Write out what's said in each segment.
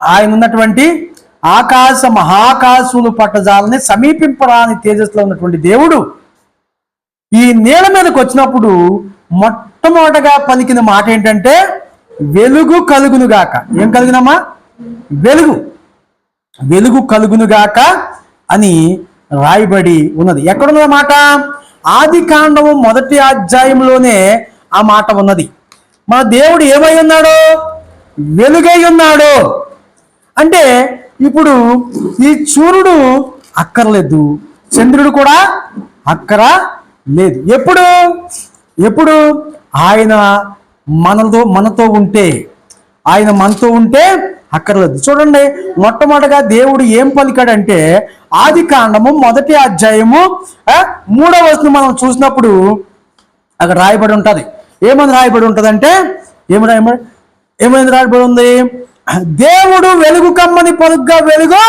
ఆయన ఉన్నటువంటి ఆకాశ మహాకాశులు పట్టజాలని సమీపింపరాని తేజస్సులో ఉన్నటువంటి దేవుడు ఈ నేల మీదకి వచ్చినప్పుడు మొట్టమొదటగా పలికిన మాట ఏంటంటే వెలుగు కలుగునుగాక. ఏం కలుగునమ్మా? వెలుగు. వెలుగు కలుగునుగాక అని రాయబడి ఉన్నది. ఎక్కడున్నది మాట? ఆది కాండము 1వ అధ్యాయంలోనే ఆ మాట ఉన్నది. మన దేవుడు ఏమై ఉన్నాడు? వెలుగై ఉన్నాడు. అంటే ఇప్పుడు ఈ సూర్యుడు అక్కర్లేదు, చంద్రుడు కూడా అక్కర లేదు. ఎప్పుడు ఆయన మనతో ఉంటే, ఆయన మనతో ఉంటే అక్కర్లేదు. చూడండి, మొట్టమొదటిగా దేవుడు ఏం పలికాడంటే ఆది కాండము 1వ అధ్యాయము 3వ వచనం మనం చూసినప్పుడు అక్కడ రాయబడి ఉంటుంది. ఏమని రాయబడి ఉంటుంది అంటే ఏమైంది రాయబడి ఉంది? దేవుడు వెలుగు కమ్మని పొలుగ్గా వెలుగు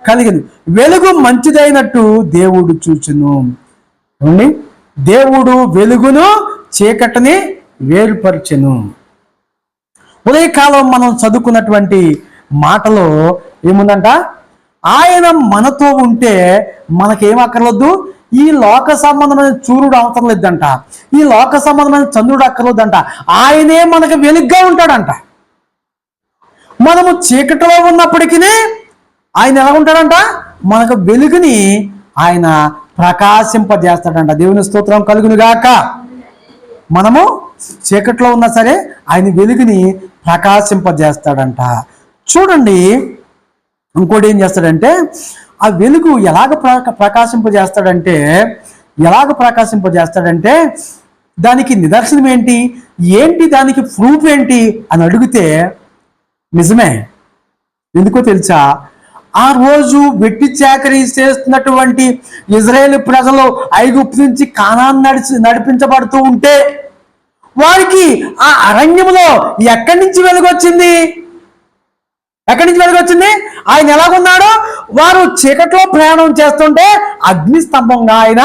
కలిగింది, వెలుగు మంచిదైనట్టు దేవుడు చూచును. దేవుడు వెలుగును చీకటిని వేరుపరచెను. ఉదయకాలం మనం చదువుకున్నటువంటి మాటలో ఏముందంట? ఆయన మనతో ఉంటే మనకేం అక్కర్లేదు, ఈ లోక సంబంధమైన సూర్యుడు అవసరం లేదంట, ఈ లోక సంబంధమైన చంద్రుడు అక్కర్లేదంట, ఆయనే మనకు వెలుగ్గా ఉంటాడంట. మనము చీకటిలో ఉన్నప్పటికీ ఆయన ఎలా ఉంటాడంట? మనకు వెలుగుని ఆయన ప్రకాశింపజేస్తాడంట. దేవుని స్తోత్రం కలుగునుగాక. మనము చీకట్లో ఉన్నా సరే ఆయన వెలుగుని ప్రకాశింపజేస్తాడంట. చూడండి, ఇంకోటి ఏం చేస్తాడంటే ఆ వెలుగు ఎలాగ ప్రకాశింపజేస్తాడంటే దానికి నిదర్శనం ఏంటి దానికి ప్రూఫ్ ఏంటి అని అడిగితే నిజమే. ఎందుకో తెలుసా? ఆ రోజు వెట్టి చాకరీ చేస్తున్నటువంటి ఇజ్రాయేల్ ప్రజలు ఐగుప్తు నుంచి కానాను నడిపించబడుతూ ఉంటే వారికి ఆ అరణ్యంలో ఎక్కడి నుంచి వెలుగొచ్చింది? ఆయన ఎలాగున్నాడో, వారు చీకట్లో ప్రయాణం చేస్తుంటే అగ్ని స్తంభంగా ఆయన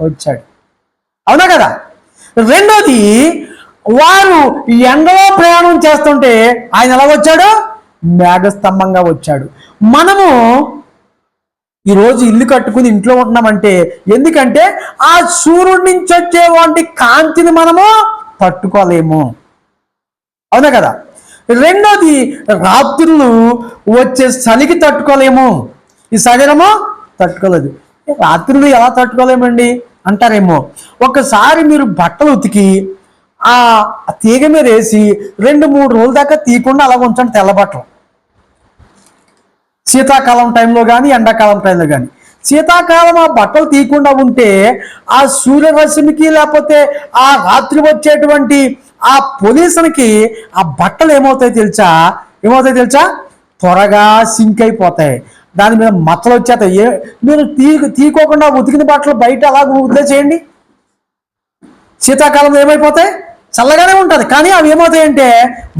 వచ్చాడు. అవునా కదా? రెండోది, వారు ఎండలో ప్రయాణం చేస్తుంటే ఆయన ఎలా వచ్చాడు? మేఘస్తంభంగా వచ్చాడు. మనము ఈరోజు ఇల్లు కట్టుకుని ఇంట్లో ఉంటున్నామంటే ఎందుకంటే ఆ సూర్యుడి నుంచి వచ్చేటువంటి కాంతిని మనము తట్టుకోలేము. అవునా కదా? రెండోది, రాత్రులు వచ్చే చలికి తట్టుకోలేము, ఈ శరీరము తట్టుకోలేదు. రాత్రులు ఎలా తట్టుకోలేమండి అంటారేమో. ఒకసారి మీరు బట్టలు ఉతికి ఆ తీగ మీద వేసి 2-3 రోజుల దాకా తీయకుండా అలా ఉంచండి తెల్ల బట్టలు. శీతాకాలం టైంలో కానీ ఎండాకాలం టైంలో కానీ. శీతాకాలం ఆ బట్టలు తీయకుండా ఉంటే ఆ సూర్యరశ్మికి లేకపోతే ఆ రాత్రి వచ్చేటువంటి ఆ పొల్యూషన్కి ఆ బట్టలు ఏమవుతాయి తెలుసా? త్వరగా సింక్ అయిపోతాయి, దాని మీద మచ్చలు వచ్చేస్తాయి. మీరు తీకోకుండా ఉతికిన బట్టలు బయట అలా వదిలేసేయండి, శీతాకాలంలో ఏమైపోతాయి? చల్లగానే ఉంటుంది, కానీ అవి ఏమవుతాయంటే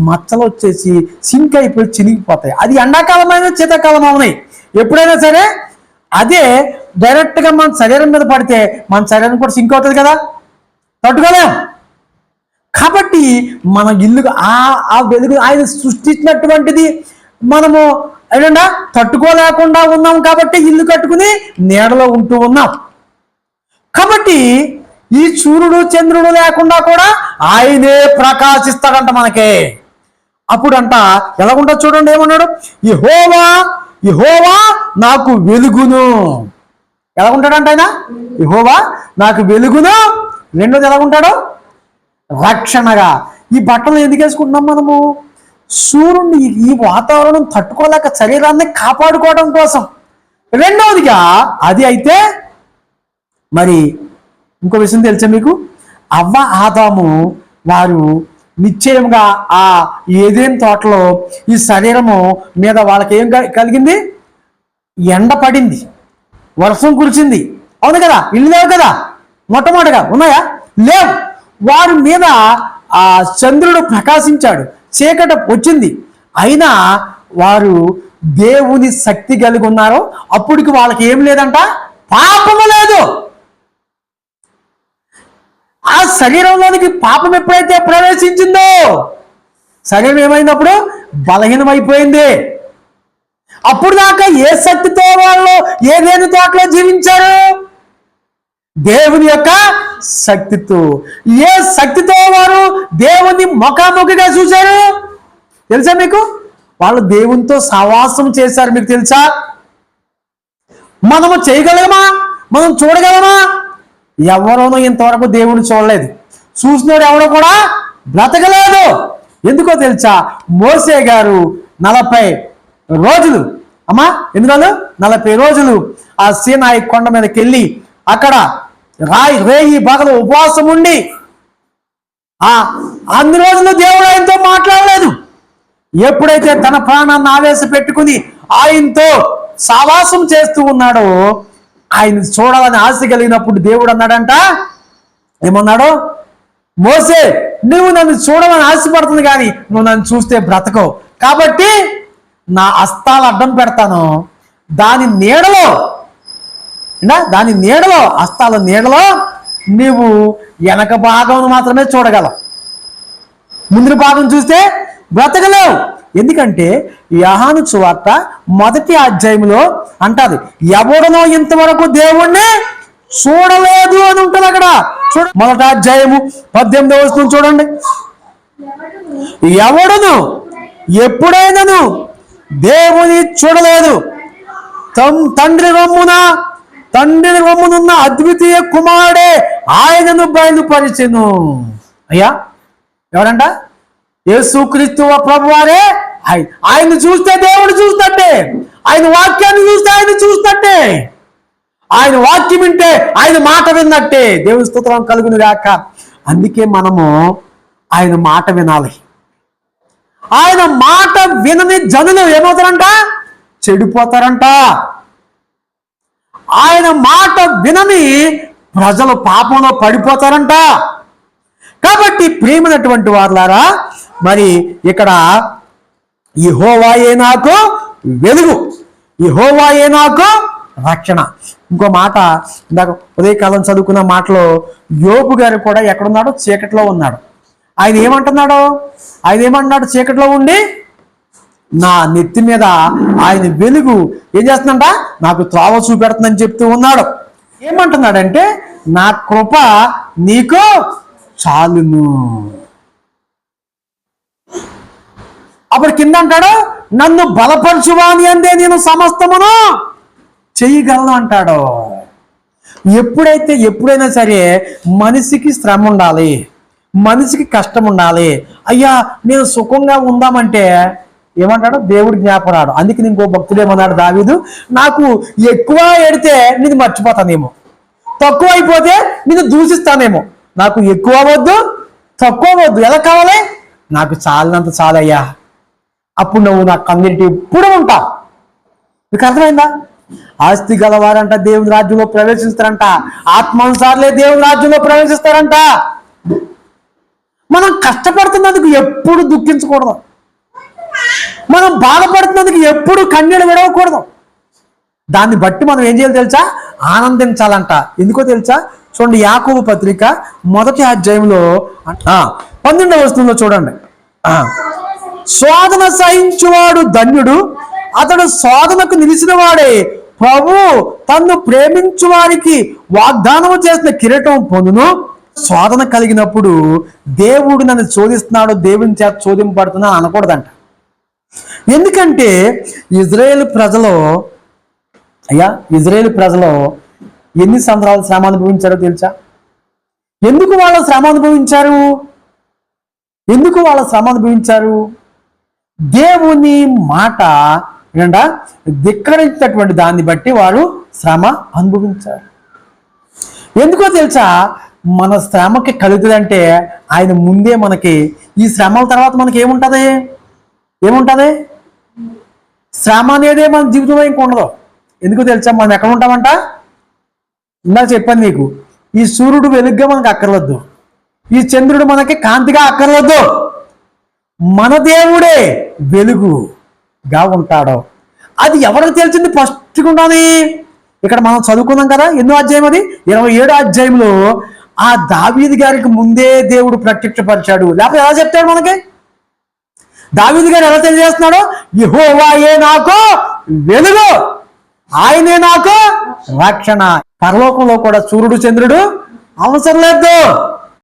మచ్చలు వచ్చేసి సింక్ అయిపోయి చినిగిపోతాయి. అది ఎండాకాలం అయినా శీతాకాలం అవునాయి. ఎప్పుడైనా సరే అదే డైరెక్ట్గా మన శరీరం మీద పడితే మన శరీరం కూడా సింక్ అవుతుంది కదా, తట్టుకోలేం. కాబట్టి మన ఇల్లు ఆ వెలుగు ఆయన సృష్టించినటువంటిది మనము ఏంటంటే తట్టుకోలేకుండా ఉన్నాం కాబట్టి ఇల్లు కట్టుకుని నీడలో ఉంటూ ఉన్నాం. కాబట్టి ఈ సూర్యుడు చంద్రుడు లేకుండా కూడా ఆయనే ప్రకాశిస్తాడంట మనకే. అప్పుడంట ఎలాగుంటా చూడండి, ఏమన్నాడు? యెహోవా నాకు వెలుగును. ఎలాగుంటాడంట ఆయన? యెహోవా నాకు వెలుగును. రెండోది ఎలాగుంటాడు? రక్షణగా. ఈ బట్టలు ఎందుకు వేసుకుంటున్నాం మనము? సూర్యుడిని ఈ వాతావరణం తట్టుకోలేక శరీరాన్ని కాపాడుకోవడం కోసం. రెండవదిగా అది అయితే మరి ఇంకో విషయం తెలుసా మీకు? అవ్వ ఆదాము వారు నిశ్చయంగా ఆ ఏదైనా తోటలో ఈ శరీరము మీద వాళ్ళకి ఏం కలిగింది? ఎండ పడింది, వర్షం కురిచింది. అవును కదా? ఇల్లు లేవు కదా, మొట్టమొదటిగా ఉన్నాయా? లేవు. వారి మీద ఆ చంద్రుడు ప్రకాశించాడు, చీకటి వచ్చింది, అయినా వారు దేవుని శక్తి కలిగి ఉన్నారు. అప్పటికి వాళ్ళకి ఏం లేదంట, పాపము లేదు. ఆ శరీరంలోనికి పాపం ఎప్పుడైతే ప్రవేశించిందో శరీరం ఏమైనప్పుడు బలహీనమైపోయింది. అప్పుడు దాకా ఏ శక్తితో వాళ్ళు ఏదేని తోటలో జీవించారు? దేవుని యొక్క శక్తితో. ఏ శక్తితో వారు దేవుని ముఖాముఖిగా చూశారు తెలుసా మీకు? వాళ్ళు దేవునితో సహవాసం చేశారు. మీకు తెలుసా? మనము చేయగలమా? మనం చూడగలమా? ఎవరోనో ఇంతవరకు దేవుని చూడలేదు. చూసినోడు ఎవడో కూడా బ్రతకలేదు. ఎందుకో తెలుసా? మోసే గారు 40 రోజులు, అమ్మా ఎన్ని రోజులు? 40 రోజులు ఆ సీనాయి కొండ మీదకి వెళ్ళి అక్కడ రేయి పగలు ఉపవాసం ఉండి అన్ని రోజులు దేవుడు ఆయనతో మాట్లాడలేదు. ఎప్పుడైతే తన ప్రాణాన్ని ఆవేశపెట్టుకుని ఆయనతో సావాసం చేస్తూ ఉన్నాడో, ఆయన చూడాలని ఆశ కలిగినప్పుడు దేవుడు అన్నాడంట, ఏమన్నాడు? మోసే, నువ్వు నన్ను చూడమని ఆశపడుతుంది కానీ నువ్వు నన్ను చూస్తే బ్రతకవు, కాబట్టి నా హస్తాలు అడ్డం పెడతాను, దాని నీడలో హస్తాల నీడలో నీవు వెనక భాగం మాత్రమే చూడగలవు, ముందు భాగం చూస్తే బ్రతకలేవు. ఎందుకంటే యోహాను సువార్త 1వ అధ్యాయంలో అంటారు, ఎవడనో ఇంతవరకు దేవుణ్ణి చూడలేదు అని ఉంటుంది అక్కడ. 1వ అధ్యాయము 18వ వచనం చూడండి. ఎవడును ఎప్పుడైనాను దేవుని చూడలేదు, తండ్రి రొమ్మునున్న అద్వితీయ కుమారుడే ఆయనను బయలుపరిచెను. అయ్యా ఎవరంట? యేసుక్రీస్తు ప్రభువారే. ఆయన చూస్తే దేవుడు చూస్తట్టే, ఆయన వాక్యాన్ని చూస్తే ఆయన చూస్తట్టే, ఆయన వాక్యం వింటే ఆయన మాట విన్నట్టే. దేవుని స్తోత్రం కలుగును గాక. అందుకే మనము ఆయన మాట వినాలి. ఆయన మాట వినని జనులు ఏమవుతారంట? చెడిపోతారంట. ఆయన మాట వినని ప్రజలు పాపంలో పడిపోతారంట. కాబట్టి ప్రియమైనటువంటి వారులారా, మరి ఇక్కడ యెహోవాయే నాకు వెలుగు, యెహోవాయే నాకు రక్షణ. ఇంకో మాట ఇందాక ఉదయకాలం చదువుకున్న మాటలో యోబు గారు కూడా ఎక్కడున్నాడు? చీకట్లో ఉన్నాడు. ఆయన ఏమంటున్నాడు? చీకట్లో ఉండి నా నెత్తి మీద ఆయన వెలుగు ఏం చేస్తుందంట? నాకు త్రోవ చూపెడుతుందని చెప్తూ ఉన్నాడు. ఏమంటున్నాడంటే, నా కృప నీకు చాలును. అప్పుడు కింద అంటాడు, నన్ను బలపరచువాని అందే నేను సమస్తమును చేయగలను అంటాడు. ఎప్పుడైనా సరే మనిషికి శ్రమ ఉండాలి, మనిషికి కష్టం ఉండాలి. అయ్యా నేను సుఖంగా ఉందామంటే ఏమంటాడు? దేవుడు జ్ఞాపరాడు. అందుకే ఇంకో భక్తుడు ఏమన్నాడు దావీదు, నాకు ఎక్కువ ఎడితే నేను మర్చిపోతానేమో, తక్కువ అయిపోతే నేను దూషిస్తానేమో. నాకు ఎక్కువ వద్దు, తక్కువ వద్దు, ఎలా కావాలి? నాకు చాలినంత చాలయ్యా. అప్పుడు నువ్వు నా కమ్యూనిటీ ఎప్పుడు ఉంటావు. మీకు అర్థమైందా? ఆస్తి గలవారంట దేవుని రాజ్యంలో ప్రవేశిస్తారంట, ఆత్మానుసారులే దేవుని రాజ్యంలో ప్రవేశిస్తారంట. మనం కష్టపడుతున్నందుకు ఎప్పుడు దుఃఖించకూడదు, మనం బాధపడుతున్నందుకు ఎప్పుడు కన్నీళ్ళు విడవకూడదు. దాన్ని బట్టి మనం ఏం చేయాలి తెలుసా? ఆనందించాలంట. ఎందుకో తెలుసా? చూడండి, యాకోబు పత్రిక 1వ అధ్యాయంలో 12వ వచనంలో చూడండి. శోధన సహించువాడు ధన్యుడు, అతడు శోధనకు నిలిచిన వాడే ప్రభు తన్ను ప్రేమించు వారికి వాగ్దానం చేసిన కిరీటం పొందును. శోధన కలిగినప్పుడు దేవుడు నన్ను శోధిస్తున్నాడు, దేవుని చేత శోధింపబడుతున్నా అనకూడదంట. ఎందుకంటే ఇజ్రాయేల్ ప్రజలు ఎన్ని సంవత్సరాలు శ్రమ అనుభవించారో తెలుసా? ఎందుకు వాళ్ళ శ్రమ అనుభవించారు? దేవుని మాట ధిక్కరించినటువంటి దాన్ని బట్టి వారు శ్రమ అనుభవించారు. ఎందుకో తెలుసా? మన శ్రమకి కలుగుతుందంటే ఆయన ముందే మనకి ఈ శ్రమల తర్వాత మనకి ఏముంటుంది? శ్రమ అనేదే మన జీవితంలో ఇంక ఉండదు. ఎందుకో తెలుసా? మనం ఎక్కడ ఉంటామంట? ఇందాక చెప్పాను నీకు, ఈ సూర్యుడు వెలుగుగా మనకు అక్కర్వద్దు, ఈ చంద్రుడు మనకి కాంతిగా అక్కర్వద్దు, మన దేవుడే వెలుగుగా ఉంటాడు. అది ఎవరికి తెలిసింది? ఫస్ట్గా ఉండాలి. ఇక్కడ మనం చదువుకున్నాం కదా, ఎన్నో అధ్యాయం అది? 27వ అధ్యాయంలో ఆ దావీదు గారికి ముందే దేవుడు ప్రత్యక్షపరిచాడు. లేకపోతే ఎలా చెప్తాడు మనకి? దావీదు గారు ఎలా తెలియజేస్తున్నాడు? యెహోవాయే నాకు వెలుగు, ఆయనే నాకు రక్షణ. పరలోకంలో కూడా సూర్యుడు చంద్రుడు అవసరం లేదు.